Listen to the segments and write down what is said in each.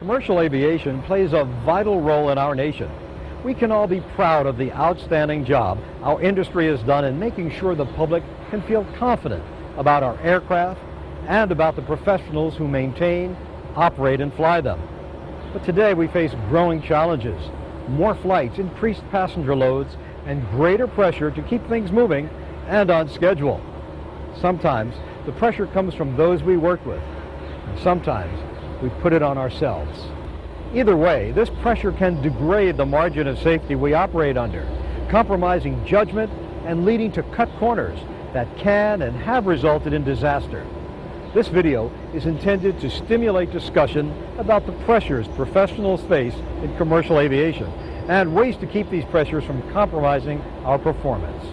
Commercial aviation plays a vital role in our nation. We can all be proud of the outstanding job our industry has done in making sure the public can feel confident about our aircraft and about the professionals who maintain, operate, and fly them. But today we face growing challenges, more flights, increased passenger loads, and greater pressure to keep things moving and on schedule. Sometimes the pressure comes from those we work with, and sometimes we put it on ourselves. Either way, this pressure can degrade the margin of safety we operate under, compromising judgment and leading to cut corners that can and have resulted in disaster. This video is intended to stimulate discussion about the pressures professionals face in commercial aviation and ways to keep these pressures from compromising our performance.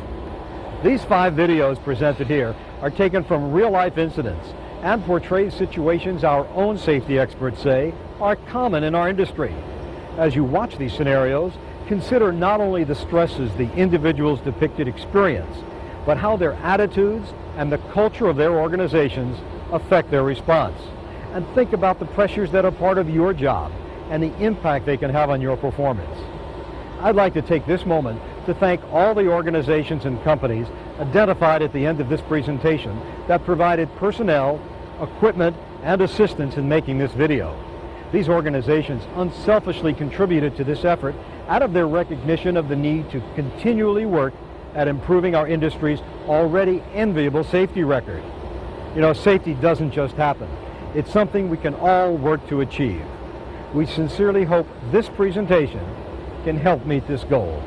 These 5 videos presented here are taken from real-life incidents and portray situations our own safety experts say are common in our industry. As you watch these scenarios, consider not only the stresses the individuals depicted experience, but how their attitudes and the culture of their organizations affect their response. And think about the pressures that are part of your job and the impact they can have on your performance. I'd like to take this moment to thank all the organizations and companies identified at the end of this presentation that provided personnel, equipment, and assistance in making this video. These organizations unselfishly contributed to this effort out of their recognition of the need to continually work at improving our industry's already enviable safety record. You know, safety doesn't just happen. It's something we can all work to achieve. We sincerely hope this presentation can help meet this goal.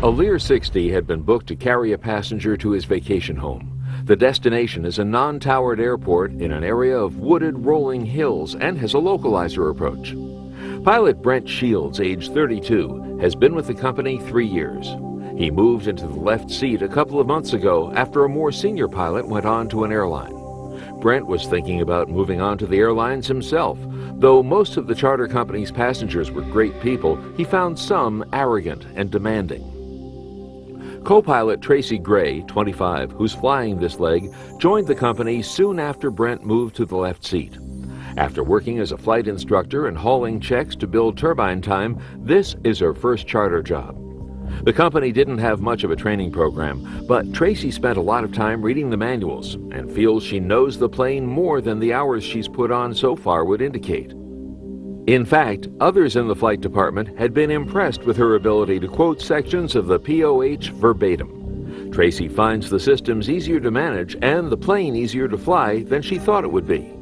A Lear 60 had been booked to carry a passenger to his vacation home. The destination is a non-towered airport in an area of wooded rolling hills and has a localizer approach. Pilot Brent Shields, age 32, has been with the company 3 years. He moved into the left seat a couple of months ago after a more senior pilot went on to an airline. Brent was thinking about moving on to the airlines himself. Though most of the charter company's passengers were great people, he found some arrogant and demanding. Co-pilot Tracy Gray, 25, who's flying this leg, joined the company soon after Brent moved to the left seat. After working as a flight instructor and hauling checks to build turbine time, this is her first charter job. The company didn't have much of a training program, but Tracy spent a lot of time reading the manuals and feels she knows the plane more than the hours she's put on so far would indicate. In fact, others in the flight department had been impressed with her ability to quote sections of the POH verbatim. Tracy finds the systems easier to manage and the plane easier to fly than she thought it would be.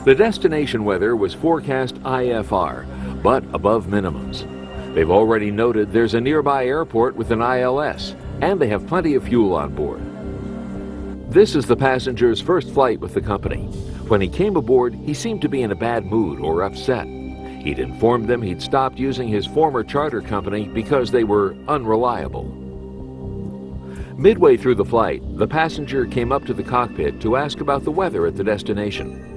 The destination weather was forecast IFR, but above minimums. They've already noted there's a nearby airport with an ILS, and they have plenty of fuel on board. This is the passenger's first flight with the company. When he came aboard, he seemed to be in a bad mood or upset. He'd informed them he'd stopped using his former charter company because they were unreliable. Midway through the flight, the passenger came up to the cockpit to ask about the weather at the destination.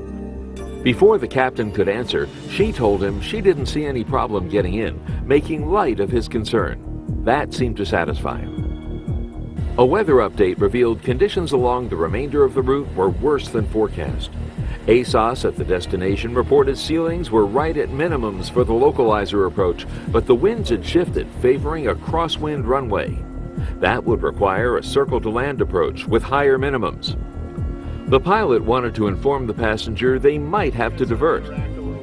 Before the captain could answer, she told him she didn't see any problem getting in, making light of his concern. That seemed to satisfy him. A weather update revealed conditions along the remainder of the route were worse than forecast. ASOS at the destination reported ceilings were right at minimums for the localizer approach, but the winds had shifted, favoring a crosswind runway. That would require a circle-to-land approach with higher minimums. The pilot wanted to inform the passenger they might have to divert.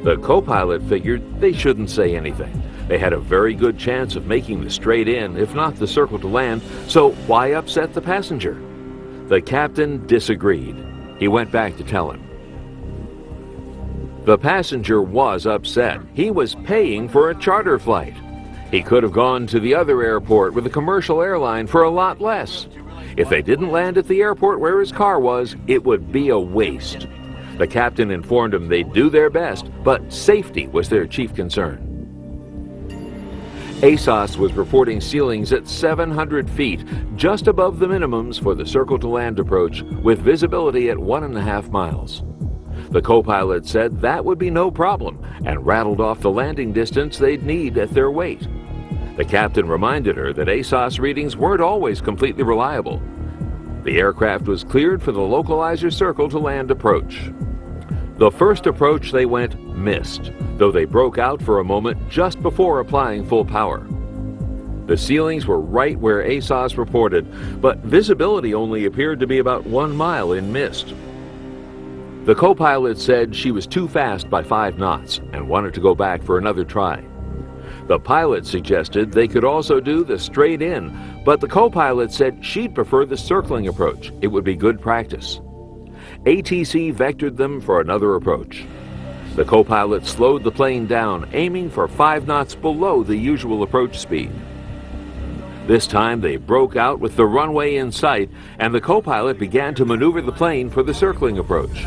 The co-pilot figured they shouldn't say anything. They had a very good chance of making the straight in, if not the circle to land, so why upset the passenger? The captain disagreed. He went back to tell him. The passenger was upset. He was paying for a charter flight. He could have gone to the other airport with a commercial airline for a lot less. If they didn't land at the airport where his car was, it would be a waste. The captain informed him they'd do their best, but safety was their chief concern. ASOS was reporting ceilings at 700 feet, just above the minimums for the circle-to-land approach, with visibility at 1.5 miles. The co-pilot said that would be no problem and rattled off the landing distance they'd need at their weight. The captain reminded her that ASOS readings weren't always completely reliable. The aircraft was cleared for the localizer circle to land approach. The first approach they went missed, though they broke out for a moment just before applying full power. The ceilings were right where ASOS reported, but visibility only appeared to be about 1 mile in mist. The co-pilot said she was too fast by 5 knots and wanted to go back for another try. The pilot suggested they could also do the straight in, but the co-pilot said she'd prefer the circling approach. It would be good practice. ATC vectored them for another approach. The co-pilot slowed the plane down, aiming for 5 knots below the usual approach speed. This time they broke out with the runway in sight, and the co-pilot began to maneuver the plane for the circling approach.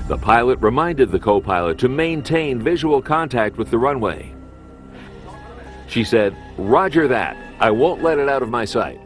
The pilot reminded the co-pilot to maintain visual contact with the runway. She said, "Roger that. I won't let it out of my sight."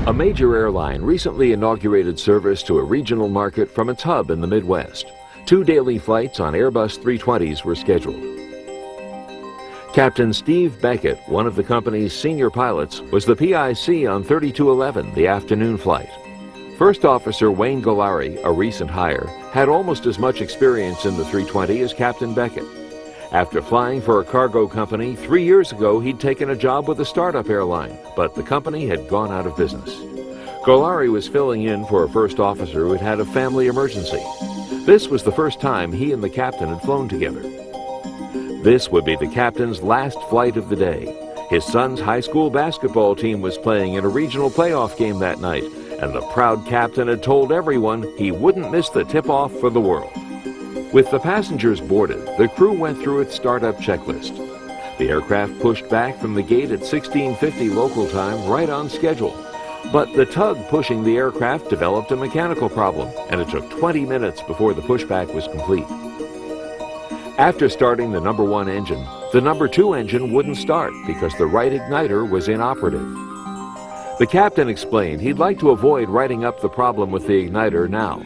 A major airline recently inaugurated service to a regional market from its hub in the Midwest. 2 daily flights on Airbus 320s were scheduled. Captain Steve Beckett, one of the company's senior pilots, was the PIC on 3211, the afternoon flight. First Officer Wayne Golari, a recent hire, had almost as much experience in the 320 as Captain Beckett. After flying for a cargo company 3 years ago, he'd taken a job with a startup airline, but the company had gone out of business. Golari was filling in for a first officer who had had a family emergency. This was the first time he and the captain had flown together. This would be the captain's last flight of the day. His son's high school basketball team was playing in a regional playoff game that night, and the proud captain had told everyone he wouldn't miss the tip-off for the world. With the passengers boarded, the crew went through its startup checklist. The aircraft pushed back from the gate at 1650 local time, right on schedule. But the tug pushing the aircraft developed a mechanical problem, and it took 20 minutes before the pushback was complete. After starting the number 1 engine, the number 2 engine wouldn't start because the right igniter was inoperative. The captain explained he'd like to avoid writing up the problem with the igniter now.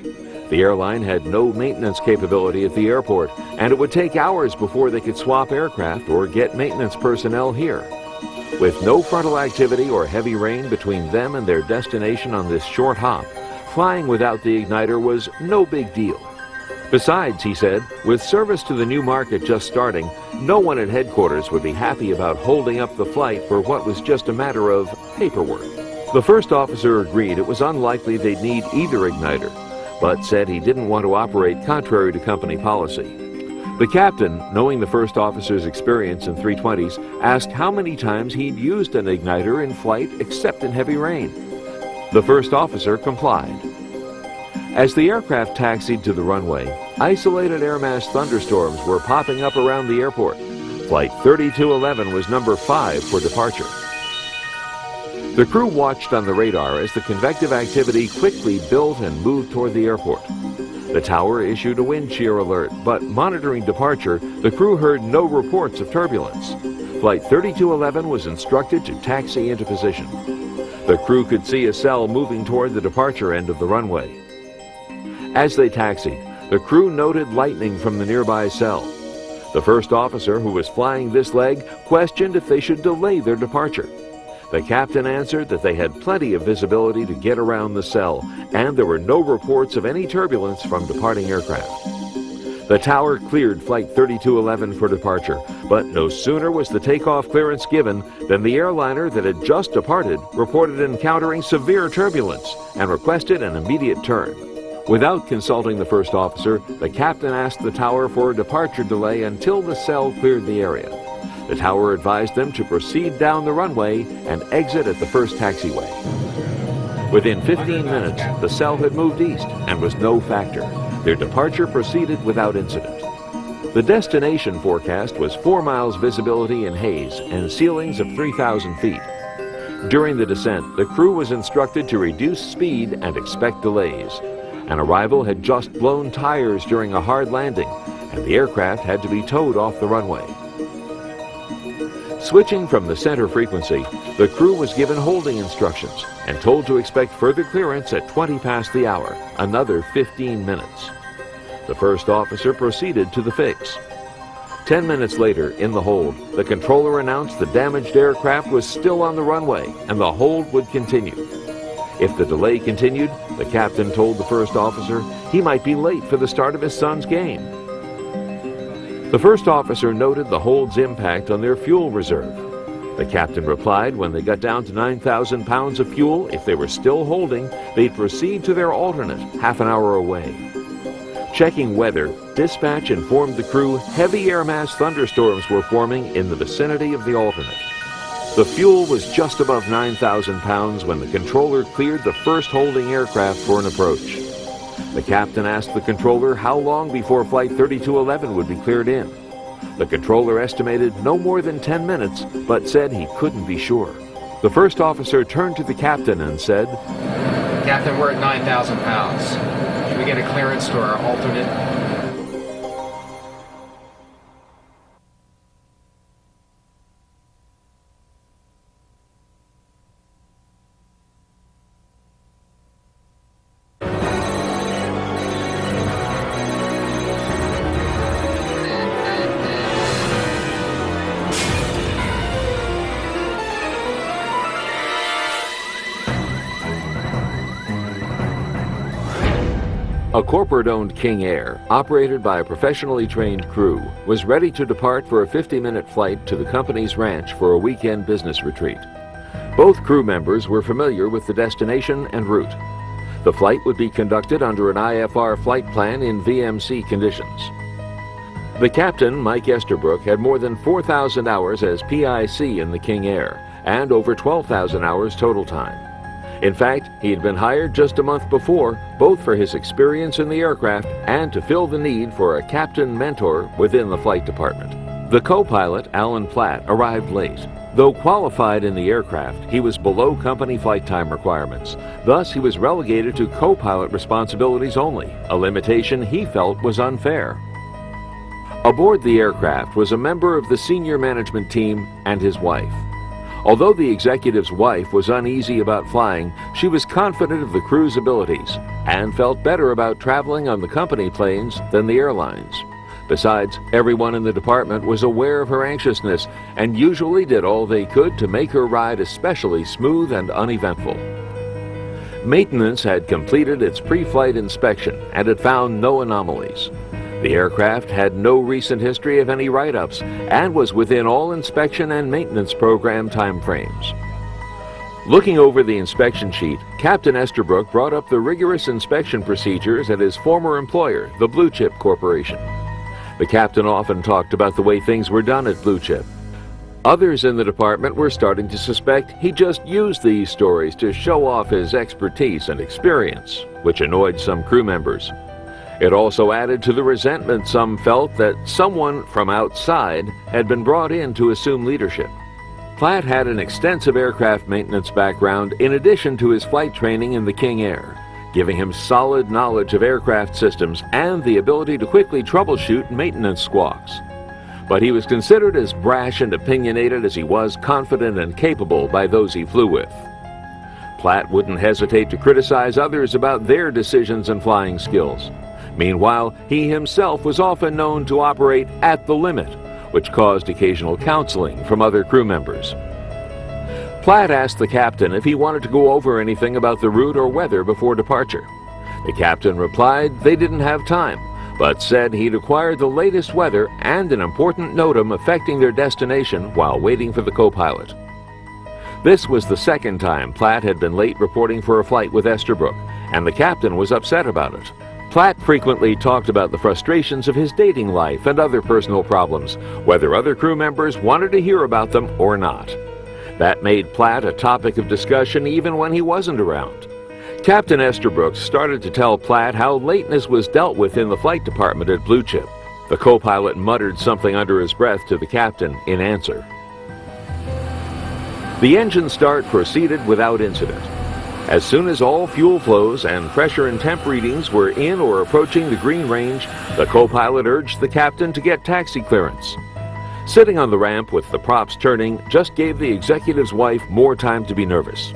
The airline had no maintenance capability at the airport, and it would take hours before they could swap aircraft or get maintenance personnel here. With no frontal activity or heavy rain between them and their destination on this short hop, flying without the igniter was no big deal. Besides, he said, with service to the new market just starting, no one at headquarters would be happy about holding up the flight for what was just a matter of paperwork. The first officer agreed it was unlikely they'd need either igniter, but said he didn't want to operate contrary to company policy. The captain, knowing the first officer's experience in 320s, asked how many times he'd used an igniter in flight except in heavy rain. The first officer complied. As the aircraft taxied to the runway, isolated air mass thunderstorms were popping up around the airport. Flight 3211 was number 5 for departure. The crew watched on the radar as the convective activity quickly built and moved toward the airport. The tower issued a wind shear alert, but monitoring departure, the crew heard no reports of turbulence. Flight 3211 was instructed to taxi into position. The crew could see a cell moving toward the departure end of the runway. As they taxied, the crew noted lightning from the nearby cell. The first officer, who was flying this leg, questioned if they should delay their departure. The captain answered that they had plenty of visibility to get around the cell, and there were no reports of any turbulence from departing aircraft. The tower cleared Flight 3211 for departure, but no sooner was the takeoff clearance given than the airliner that had just departed reported encountering severe turbulence and requested an immediate turn. Without consulting the first officer, the captain asked the tower for a departure delay until the cell cleared the area. The tower advised them to proceed down the runway and exit at the first taxiway. Within 15 minutes, the cell had moved east and was no factor. Their departure proceeded without incident. The destination forecast was 4 miles visibility in haze and ceilings of 3,000 feet. During the descent, the crew was instructed to reduce speed and expect delays. An arrival had just blown tires during a hard landing, and the aircraft had to be towed off the runway. Switching from the center frequency, the crew was given holding instructions and told to expect further clearance at 20 past the hour, another 15 minutes. The first officer proceeded to the fix. 10 minutes later, in the hold, the controller announced the damaged aircraft was still on the runway and the hold would continue. If the delay continued, the captain told the first officer he might be late for the start of his son's game. The first officer noted the hold's impact on their fuel reserve. The captain replied when they got down to 9,000 pounds of fuel, if they were still holding, they'd proceed to their alternate half an hour away. Checking weather, dispatch informed the crew heavy air mass thunderstorms were forming in the vicinity of the alternate. The fuel was just above 9,000 pounds when the controller cleared the first holding aircraft for an approach. The captain asked the controller how long before Flight 3211 would be cleared in. The controller estimated no more than 10 minutes, but said he couldn't be sure. The first officer turned to the captain and said, "Captain, we're at 9,000 pounds. Can we get a clearance to our alternate?" A corporate-owned King Air, operated by a professionally trained crew, was ready to depart for a 50-minute flight to the company's ranch for a weekend business retreat. Both crew members were familiar with the destination and route. The flight would be conducted under an IFR flight plan in VMC conditions. The captain, Mike Esterbrook, had more than 4,000 hours as PIC in the King Air and over 12,000 hours total time. In fact, he had been hired just a month before, both for his experience in the aircraft and to fill the need for a captain mentor within the flight department. The co-pilot, Alan Platt, arrived late. Though qualified in the aircraft, he was below company flight time requirements. Thus, he was relegated to co-pilot responsibilities only, a limitation he felt was unfair. Aboard the aircraft was a member of the senior management team and his wife. Although the executive's wife was uneasy about flying, she was confident of the crew's abilities and felt better about traveling on the company planes than the airlines. Besides, everyone in the department was aware of her anxiousness and usually did all they could to make her ride especially smooth and uneventful. Maintenance had completed its pre-flight inspection and had found no anomalies. The aircraft had no recent history of any write-ups and was within all inspection and maintenance program timeframes. Looking over the inspection sheet, Captain Esterbrook brought up the rigorous inspection procedures at his former employer, the Blue Chip Corporation. The captain often talked about the way things were done at Blue Chip. Others in the department were starting to suspect he just used these stories to show off his expertise and experience, which annoyed some crew members. It also added to the resentment some felt that someone from outside had been brought in to assume leadership. Platt had an extensive aircraft maintenance background in addition to his flight training in the King Air, giving him solid knowledge of aircraft systems and the ability to quickly troubleshoot maintenance squawks. But he was considered as brash and opinionated as he was confident and capable by those he flew with. Platt wouldn't hesitate to criticize others about their decisions and flying skills. Meanwhile, he himself was often known to operate at the limit, which caused occasional counseling from other crew members. Platt asked the captain if he wanted to go over anything about the route or weather before departure. The captain replied they didn't have time, but said he'd acquired the latest weather and an important NOTAM affecting their destination while waiting for the co-pilot. This was the second time Platt had been late reporting for a flight with Esterbrook, and the captain was upset about it. Platt frequently talked about the frustrations of his dating life and other personal problems, whether other crew members wanted to hear about them or not. That made Platt a topic of discussion even when he wasn't around. Captain Esterbrook started to tell Platt how lateness was dealt with in the flight department at Blue Chip. The co-pilot muttered something under his breath to the captain in answer. The engine start proceeded without incident. As soon as all fuel flows and pressure and temp readings were in or approaching the green range, the co-pilot urged the captain to get taxi clearance. Sitting on the ramp with the props turning just gave the executive's wife more time to be nervous.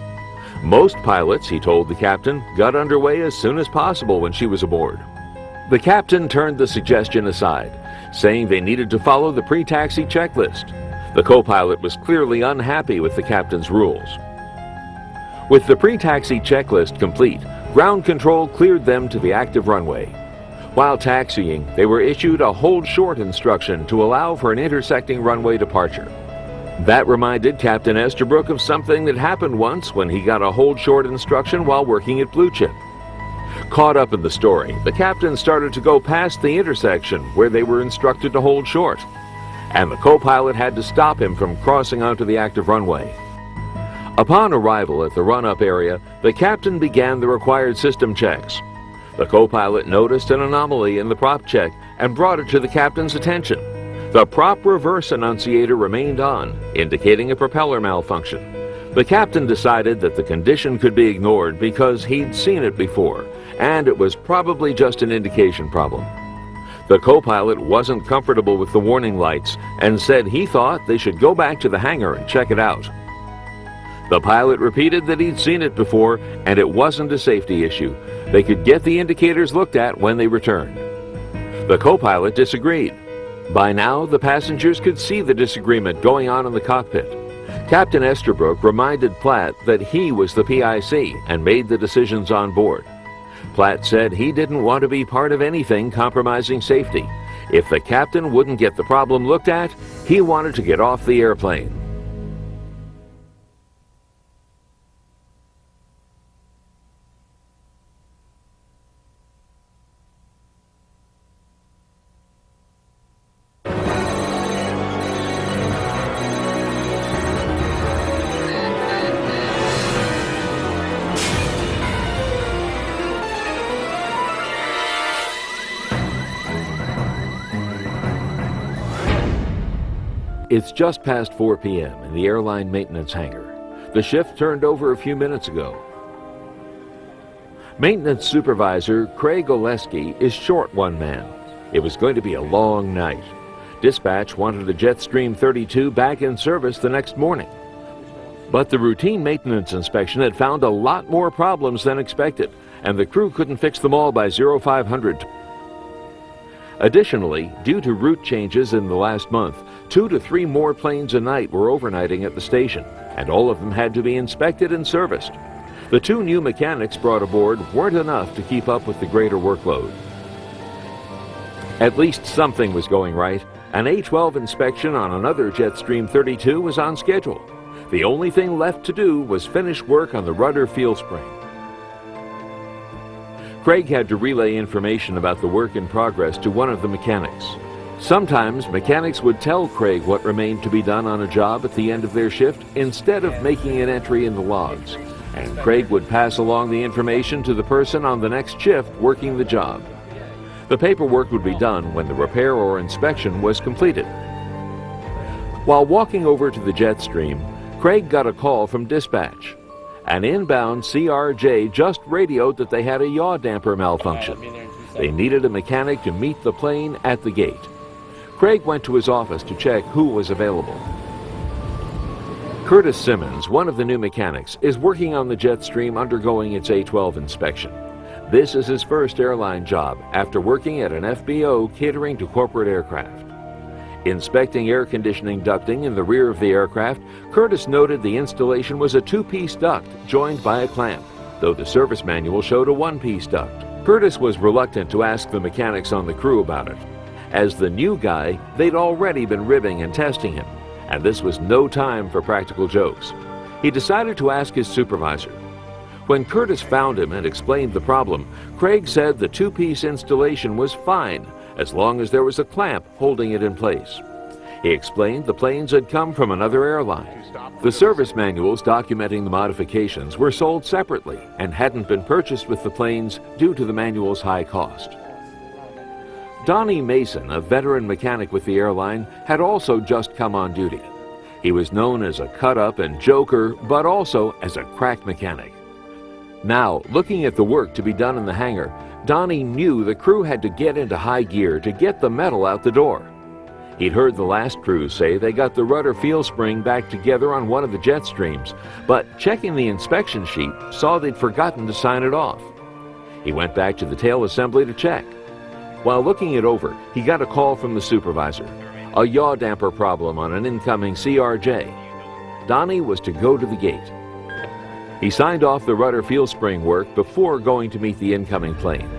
Most pilots, he told the captain, got underway as soon as possible when she was aboard. The captain turned the suggestion aside, saying they needed to follow the pre-taxi checklist. The co-pilot was clearly unhappy with the captain's rules. With the pre-taxi checklist complete, ground control cleared them to the active runway. While taxiing, they were issued a hold short instruction to allow for an intersecting runway departure. That reminded Captain Estabrook of something that happened once when he got a hold short instruction while working at Blue Chip. Caught up in the story, the captain started to go past the intersection where they were instructed to hold short, and the co-pilot had to stop him from crossing onto the active runway. Upon arrival at the run-up area, the captain began the required system checks. The co-pilot noticed an anomaly in the prop check and brought it to the captain's attention. The prop reverse annunciator remained on, indicating a propeller malfunction. The captain decided that the condition could be ignored because he'd seen it before, and it was probably just an indication problem. The co-pilot wasn't comfortable with the warning lights and said he thought they should go back to the hangar and check it out. The pilot repeated that he'd seen it before and it wasn't a safety issue. They could get the indicators looked at when they returned. The co-pilot disagreed. By now, the passengers could see the disagreement going on in the cockpit. Captain Estabrook reminded Platt that he was the PIC and made the decisions on board. Platt said he didn't want to be part of anything compromising safety. If the captain wouldn't get the problem looked at, he wanted to get off the airplane. It's just past 4 p.m. in the airline maintenance hangar. The shift turned over a few minutes ago. Maintenance supervisor Craig Oleski is short one man. It was going to be a long night. Dispatch wanted the Jetstream 32 back in service the next morning. But the routine maintenance inspection had found a lot more problems than expected, and the crew couldn't fix them all by 0500. Additionally, due to route changes in the last month, 2 to 3 more planes a night were overnighting at the station, and all of them had to be inspected and serviced. The 2 new mechanics brought aboard weren't enough to keep up with the greater workload. At least something was going right. An A-12 inspection on another Jetstream 32 was on schedule. The only thing left to do was finish work on the rudder fuel spring. Craig had to relay information about the work in progress to one of the mechanics. Sometimes mechanics would tell Craig what remained to be done on a job at the end of their shift instead of making an entry in the logs, and Craig would pass along the information to the person on the next shift working the job. The paperwork would be done when the repair or inspection was completed. While walking over to the Jetstream, Craig got a call from dispatch. An inbound CRJ just radioed that they had a yaw damper malfunction. They needed a mechanic to meet the plane at the gate. Craig went to his office to check who was available. Curtis Simmons, one of the new mechanics, is working on the Jetstream undergoing its A-12 inspection. This is his first airline job after working at an FBO catering to corporate aircraft. Inspecting air conditioning ducting in the rear of the aircraft, Curtis noted the installation was a 2-piece duct joined by a clamp, though the service manual showed a 1-piece duct. Curtis was reluctant to ask the mechanics on the crew about it. As the new guy, they'd already been ribbing and testing him, and this was no time for practical jokes. He decided to ask his supervisor. When Curtis found him and explained the problem, Craig said the 2-piece installation was fine as long as there was a clamp holding it in place. He explained the planes had come from another airline. The service manuals documenting the modifications were sold separately and hadn't been purchased with the planes due to the manual's high cost. Donnie Mason, a veteran mechanic with the airline, had also just come on duty. He was known as a cut-up and joker, but also as a crack mechanic. Now, looking at the work to be done in the hangar, Donnie knew the crew had to get into high gear to get the metal out the door. He'd heard the last crew say they got the rudder field spring back together on one of the jet streams, but checking the inspection sheet, saw they'd forgotten to sign it off. He went back to the tail assembly to check. While looking it over, he got a call from the supervisor. A yaw damper problem on an incoming CRJ. Donnie was to go to the gate. He signed off the rudder field spring work before going to meet the incoming plane.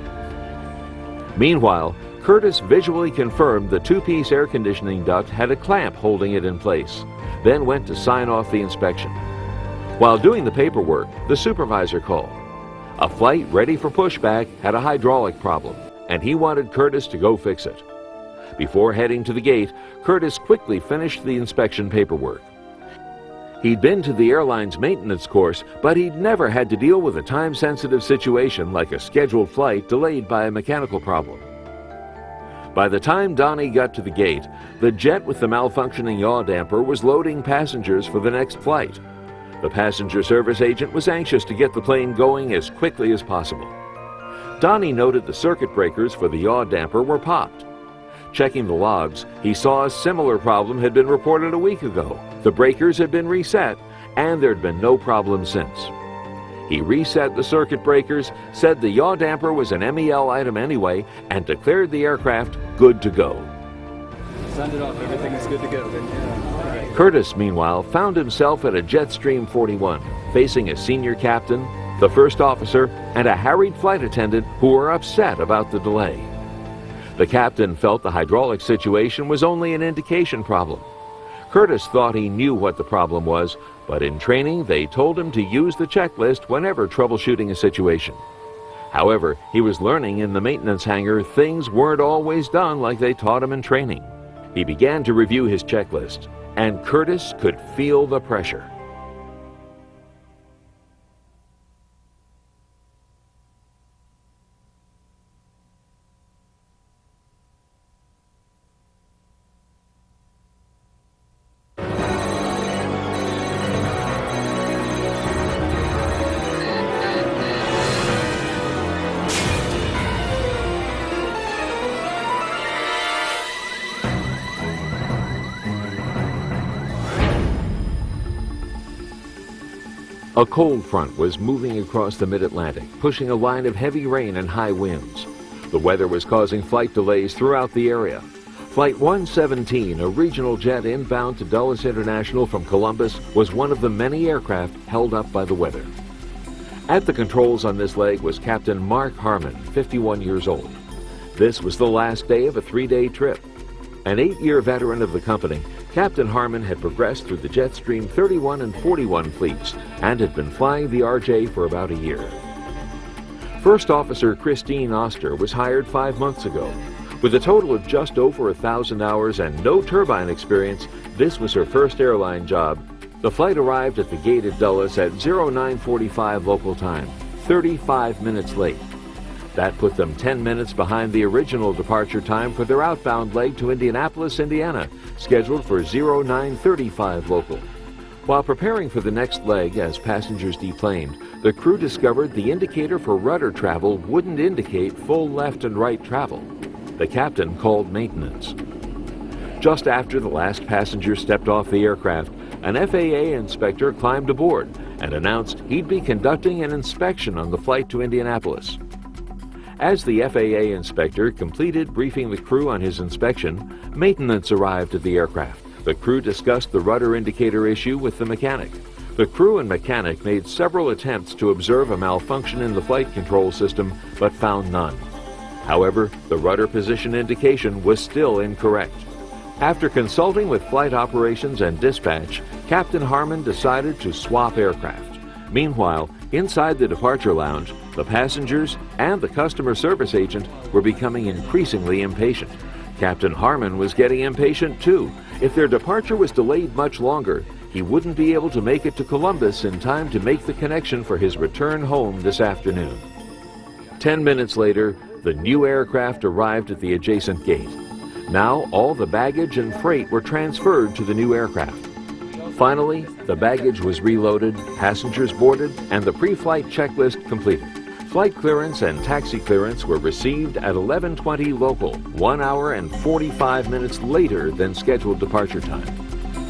Meanwhile, Curtis visually confirmed the two-piece air conditioning duct had a clamp holding it in place, then went to sign off the inspection. While doing the paperwork, the supervisor called. A flight ready for pushback had a hydraulic problem, and he wanted Curtis to go fix it. Before heading to the gate, Curtis quickly finished the inspection paperwork. He'd been to the airline's maintenance course, but he'd never had to deal with a time-sensitive situation like a scheduled flight delayed by a mechanical problem. By the time Donnie got to the gate, the jet with the malfunctioning yaw damper was loading passengers for the next flight. The passenger service agent was anxious to get the plane going as quickly as possible. Donnie noted the circuit breakers for the yaw damper were popped. Checking the logs, he saw a similar problem had been reported a week ago. The breakers had been reset, and there'd been no problem since. He reset the circuit breakers, said the yaw damper was an MEL item anyway, and declared the aircraft good to go. Signed it off, everything is good to go. Yeah. Curtis, meanwhile, found himself at a Jetstream 41, facing a senior captain, the first officer, and a harried flight attendant who were upset about the delay. The captain felt the hydraulic situation was only an indication problem. Curtis thought he knew what the problem was, but in training they told him to use the checklist whenever troubleshooting a situation. However, he was learning in the maintenance hangar things weren't always done like they taught him in training. He began to review his checklist, and Curtis could feel the pressure. A cold front was moving across the mid-Atlantic, pushing a line of heavy rain and high winds. The weather was causing flight delays throughout the area. Flight 117, a regional jet inbound to Dulles International from Columbus, was one of the many aircraft held up by the weather. At the controls on this leg was Captain Mark Harmon, 51 years old. This was the last day of a 3-day trip. An 8-year veteran of the company, Captain Harmon had progressed through the Jetstream 31 and 41 fleets and had been flying the RJ for about a year. First Officer Christine Oster was hired 5 months ago. With a total of just over 1,000 hours and no turbine experience, this was her first airline job. The flight arrived at the gate at Dulles at 09:45 local time, 35 minutes late. That put them 10 minutes behind the original departure time for their outbound leg to Indianapolis, Indiana, scheduled for 09:35 local. While preparing for the next leg as passengers deplaned, the crew discovered the indicator for rudder travel wouldn't indicate full left and right travel. The captain called maintenance. Just after the last passenger stepped off the aircraft, an FAA inspector climbed aboard and announced he'd be conducting an inspection on the flight to Indianapolis. As the FAA inspector completed briefing the crew on his inspection, maintenance arrived at the aircraft. The crew discussed the rudder indicator issue with the mechanic. The crew and mechanic made several attempts to observe a malfunction in the flight control system, but found none. However, the rudder position indication was still incorrect. After consulting with flight operations and dispatch, Captain Harmon decided to swap aircraft. Meanwhile, inside the departure lounge, the passengers and the customer service agent were becoming increasingly impatient. Captain Harmon was getting impatient too. If their departure was delayed much longer, he wouldn't be able to make it to Columbus in time to make the connection for his return home this afternoon. 10 minutes later, the new aircraft arrived at the adjacent gate. Now, all the baggage and freight were transferred to the new aircraft. Finally, the baggage was reloaded, passengers boarded, and the pre-flight checklist completed. Flight clearance and taxi clearance were received at 11:20 local, 1 hour and 45 minutes later than scheduled departure time.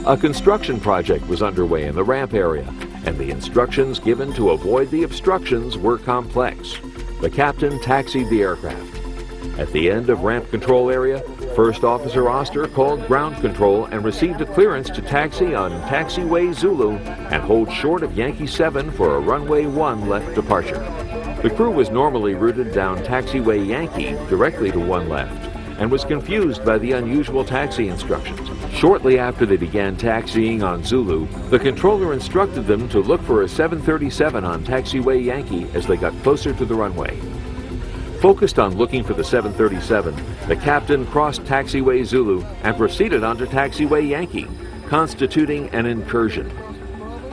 A construction project was underway in the ramp area, and the instructions given to avoid the obstructions were complex. The captain taxied the aircraft. At the end of ramp control area, First Officer Oster called ground control and received a clearance to taxi on taxiway Zulu and hold short of Yankee 7 for a runway 1 left departure. The crew was normally routed down taxiway Yankee directly to 1 left and was confused by the unusual taxi instructions. Shortly after they began taxiing on Zulu, the controller instructed them to look for a 737 on taxiway Yankee as they got closer to the runway. Focused on looking for the 737, the captain crossed taxiway Zulu and proceeded onto taxiway Yankee, constituting an incursion.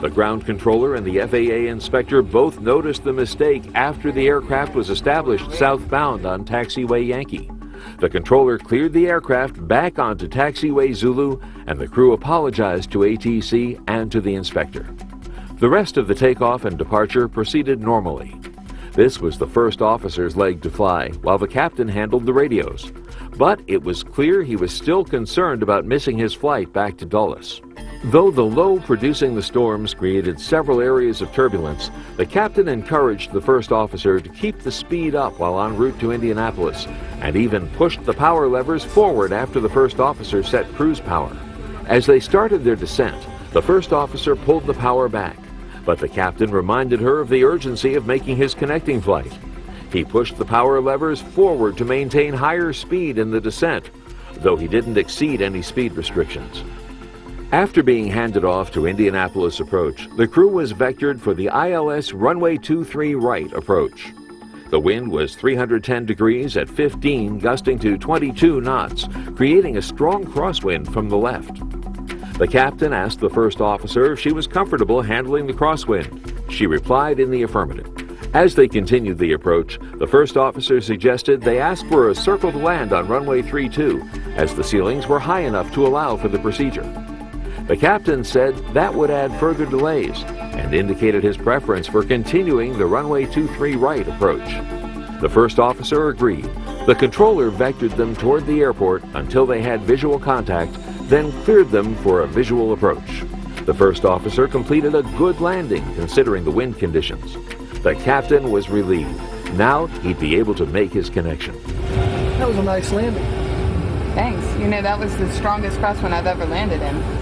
The ground controller and the FAA inspector both noticed the mistake after the aircraft was established southbound on taxiway Yankee. The controller cleared the aircraft back onto taxiway Zulu, and the crew apologized to ATC and to the inspector. The rest of the takeoff and departure proceeded normally. This was the first officer's leg to fly, while the captain handled the radios. But it was clear he was still concerned about missing his flight back to Dulles. Though the low producing the storms created several areas of turbulence, the captain encouraged the first officer to keep the speed up while en route to Indianapolis, and even pushed the power levers forward after the first officer set cruise power. As they started their descent, the first officer pulled the power back, but the captain reminded her of the urgency of making his connecting flight. He pushed the power levers forward to maintain higher speed in the descent, though he didn't exceed any speed restrictions. After being handed off to Indianapolis approach, the crew was vectored for the ILS runway 23 right approach. The wind was 310 degrees at 15, gusting to 22 knots, creating a strong crosswind from the left. The captain asked the first officer if she was comfortable handling the crosswind. She replied in the affirmative. As they continued the approach, the first officer suggested they ask for a circle to land on runway 32, as the ceilings were high enough to allow for the procedure. The captain said that would add further delays and indicated his preference for continuing the runway 23 right approach. The first officer agreed. The controller vectored them toward the airport until they had visual contact, then cleared them for a visual approach. The first officer completed a good landing considering the wind conditions. The captain was relieved. Now he'd be able to make his connection. That was a nice landing. Thanks. You know, that was the strongest crosswind I've ever landed in.